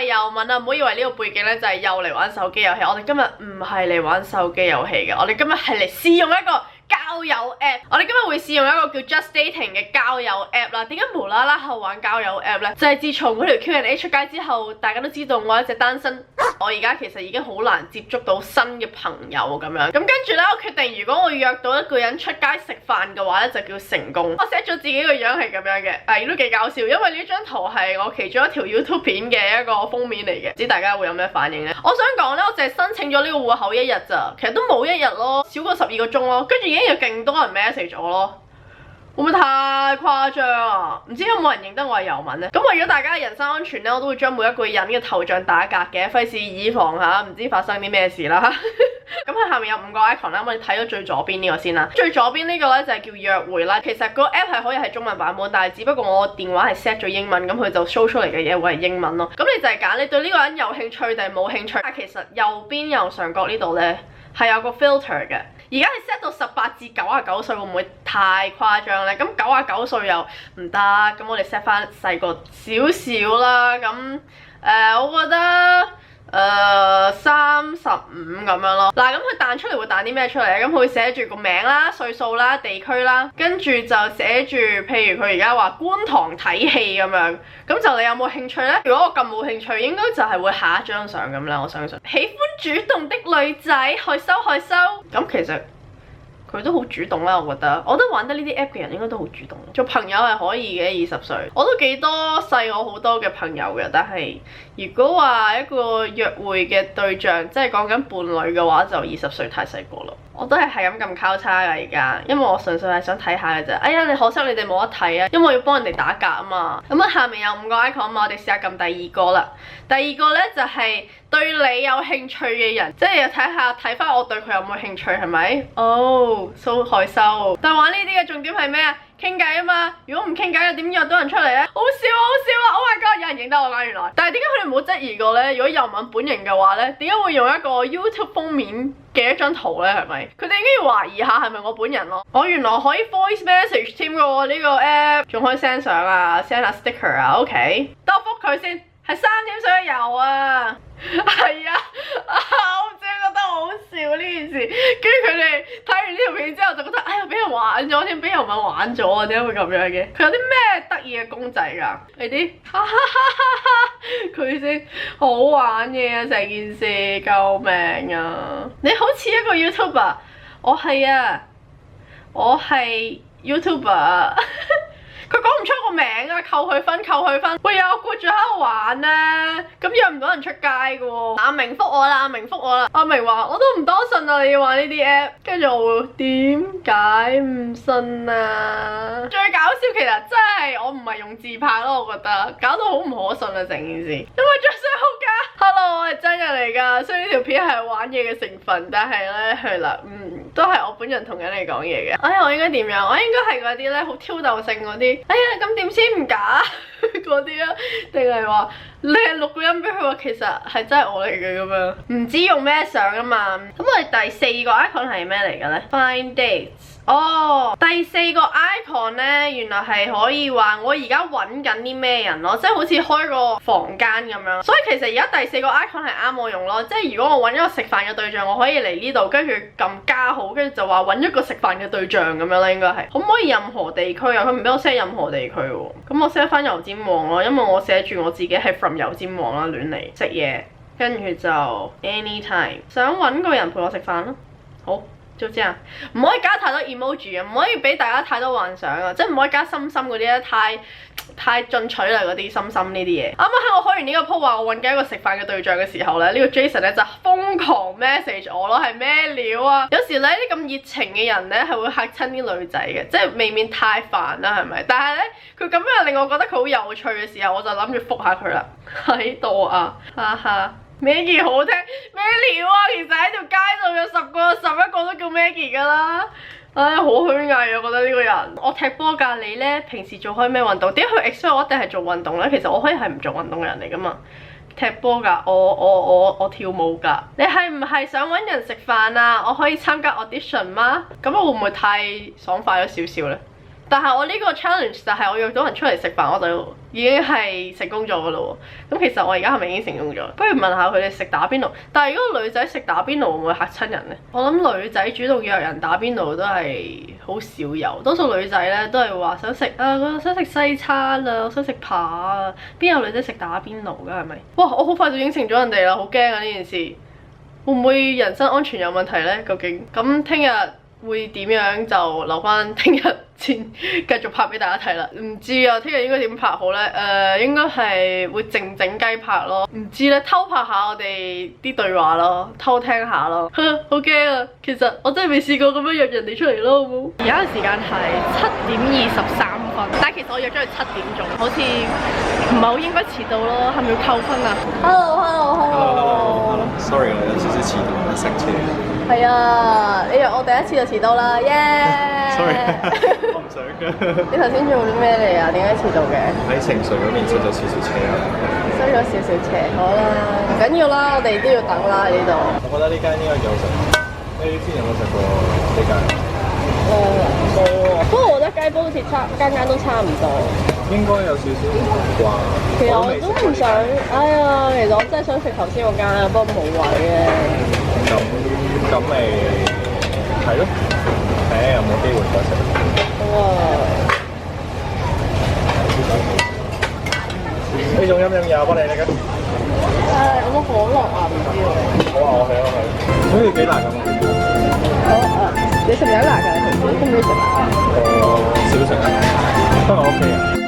係又敏啊，唔好以為呢個背景咧就係又嚟玩手機遊戲。我哋今日唔係嚟玩手機遊戲嘅，我哋今日係嚟試用一個交友 app。我哋今日會試用一個叫 Just Dating 嘅交友 app 啦。點解無啦啦喺度玩交友 app 咧？就係自從嗰條 Q&A 出街之後，大家都知道我係一隻單身。我而家其實已經好難接觸到新嘅朋友咁樣。咁跟住咧，我決定如果我約到一個人出街食飯嘅話咧，就叫成功。我 set 咗自己個樣係咁樣嘅，都幾搞笑，因為呢張圖係我其中一條 YouTube 片嘅一個封面嚟嘅。唔知大家會有咩反應咧？我想講咧，我淨係申請咗呢個戶口一日咋，其實都冇一日咯，少過12個鐘咯，跟住已經有勁多人 message 我咯。會唔會太誇張啊？唔知有冇人認得我係遊民咧？咁為咗大家嘅人身安全咧，我都會將每一個人嘅頭像打格嘅，費事以防嚇唔知發生啲咩事啦。咁佢下面有5個 icon 啦，我哋睇咗最左邊呢個先啦。最左邊呢個咧就係叫約會啦。其實個 app 係可以係中文版本，但係只不過我電話係 set 咗英文，咁佢就 show 出嚟嘅嘢會係英文咯。咁你就係揀你對呢個人有興趣定係冇興趣。但其實右邊右上角呢度咧係有個 filter 嘅。而家係 set 到18至99歲，會唔會太誇張咧？咁99歲又唔得，咁我哋 set 翻細個少少啦。咁我覺得35咁樣咯。嗱，咁佢彈出嚟會彈啲咩出嚟咧？咁佢會寫住個名啦、歲數啦、地區啦，跟住就寫住，譬如佢而家話觀塘睇戲咁樣。咁就你有冇興趣咧？如果我咁冇興趣，應該就係會下一張相咁啦。我相信喜歡主動的女仔，害羞害羞。咁其實佢都好主動啦，我覺得玩得呢啲 app 嘅人應該都好主動。做朋友係可以嘅，20歲我都幾多細我好多嘅朋友嘅。但係如果話一個約會嘅對象，即係講緊伴侶嘅話，就20歲太細個啦。我都係咁撳交叉㗎而家，因為我純粹係想睇下嘅啫。哎呀，你可惜你哋冇得睇啊，因為我要幫人哋打格啊嘛。咁啊，下面有5個 icon 啊嘛，我哋試下撳第2個啦。第2個咧就係對你有興趣嘅人，即係睇翻我對佢有冇興趣係咪？so 害羞。但玩呢啲嘅重點係咩啊？傾偈啊嘛，如果唔傾偈又點約到人出嚟咧？好笑啊好笑啊 ！Oh my god， 有人認得我啦原來。但係點解佢哋冇質疑過咧？如果遊民本人嘅話咧，點解會用一個 YouTube 封面嘅一張圖咧？係咪？佢哋應該要懷疑下係咪我本人咯？原來可以 voice message 添嘅喎，呢個 app 仲可以 send 相啊 ，send 下 sticker 啊 ，OK。等我覆佢先，係3點水油啊，係啊，我唔知覺得好笑呢件事。跟住佢哋睇完呢條片之後就覺得，哎呀俾人玩咗添，俾遊民玩咗啊！點解會咁樣嘅？佢有啲咩得意嘅公仔㗎？你啲，佢先好玩嘅啊！成件事，救命啊！你好似一個 YouTuber， 我係啊，我係 YouTuber。佢講唔出個名啊，扣佢分。喂呀，我顧住喺度玩咧，咁約唔到人出街嘅喎。阿明覆我啦，阿明話我都唔多信啊，你要玩呢啲 app。跟住我會點解唔信啊？最搞笑其實真係我唔係用自拍咯，我覺得搞到好唔可信啊成件事。因為着相好假。Hello， 我係真人嚟㗎，雖然呢條片係玩嘢嘅成分，但係咧係啦，都係我本人同緊你講嘢嘅。哎呀，我應該點樣？我應該係嗰啲咧好挑逗性嗰啲。哎呀，咁點先唔假嗰啲啊？定係話你係錄個音俾佢話其實係真係我嚟嘅咁樣？唔知用咩相啊嘛？咁我哋第4個 icon 係咩嚟嘅咧 ？Find dates。第4個 icon 咧，原來係可以話我而家揾緊啲咩人咯，即係好似開個房間咁樣。所以其實而家第4個 icon 係啱我用咯，即係如果我揾一個食飯嘅對象，我可以嚟呢度，跟住撳加號，跟住就話揾一個食飯嘅對象咁樣啦，應該係。可唔可以任何地區啊？佢唔俾我 set 任何地區喎。咁我 set 翻油尖旺咯，因為我寫住我自己係 from 油尖旺啦，亂嚟食嘢，跟住就 anytime 想揾個人陪我食飯咯。好。就這樣，唔可以加太多 emoji 啊，唔可以俾大家太多幻想啊，即係唔可以加心心嗰啲咧，太進取啦嗰啲心心呢啲嘢。啱啱喺我開完呢個 po 話我揾緊一個食飯嘅對象嘅時候咧，呢個 Jason 咧就瘋狂 message 我咯，係咩料啊？有時咧啲咁熱情嘅人咧係會嚇親啲女仔嘅，即係未免太煩啦，係咪？但係咧佢咁樣令我覺得佢好有趣嘅時候，我就諗住覆下佢啦。喺度啊，哈哈。Maggie 好聽咩料啊？其實喺條街度有10個11個都叫 Maggie 噶啦。唉，好虛偽啊！覺得呢個人。我踢波㗎，你咧平時做開咩運動？點解佢 expect 我一定係做運動咧？其實我可以係唔做運動嘅人嚟噶嘛。踢波㗎，我跳舞㗎。你係唔係想揾人食飯啊？我可以參加 audition 嗎？咁我會唔會太爽快咗少少咧？但係我呢個 challenge 就係我約到人出嚟食飯，我就已經係成功咗噶咯喎。咁其實我而家係咪已經成功咗？不如問下佢哋食打邊爐。但係如果女仔食打邊爐會唔會嚇親人呢？我諗女仔主動約人打邊爐都係好少有，多數女仔咧都係話想食啊，我想食西餐啊，我想食扒啊，邊有女仔食打邊爐㗎係咪？哇！我好快就應承咗人哋啦，好驚啊呢件事，會唔會人身安全有問題呢？究竟咁聽日會點樣就留翻聽日先繼續拍俾大家睇啦。唔知啊，聽日應該點拍好呢？應該係會靜靜雞拍咯。唔知咧，偷拍下我哋啲對話咯，偷聽下咯。好驚啊！其實我真係未試過咁樣約人哋出嚟咯，好冇？而家嘅時間係7:23，但係其實我約咗佢7點鐘，好似唔係好應該遲到咯，係咪要扣分啊 ？Sorry， 我有少少遲到，塞車。係啊，你約我第一次就遲到啦，耶 ！Sorry， 我唔想㗎。你頭先做咗咩嚟啊？點解遲到嘅？喺情緒嗰邊出咗少少車啊。收咗少少車，好啦，唔緊要啦，我哋都要等啦喺呢度。我覺得呢間應該幾好食。你之前有冇食過呢間？冇喎。不過我覺得雞煲好似間間都差唔多。應該有少少唔同啩。其實我都唔想，哎呀，其實我真係想食頭先嗰間啊，不過冇位嘅。咁咪係咯，睇下有冇機會再食。哇！呢種飲唔飲嘢啊？幫你呢個。有冇可樂啊？唔知喎。好啊，我去啊去。好似幾辣咁啊！好你食唔食得辣㗎？你唔中意食辣？少食啊，不過我 OK 啊。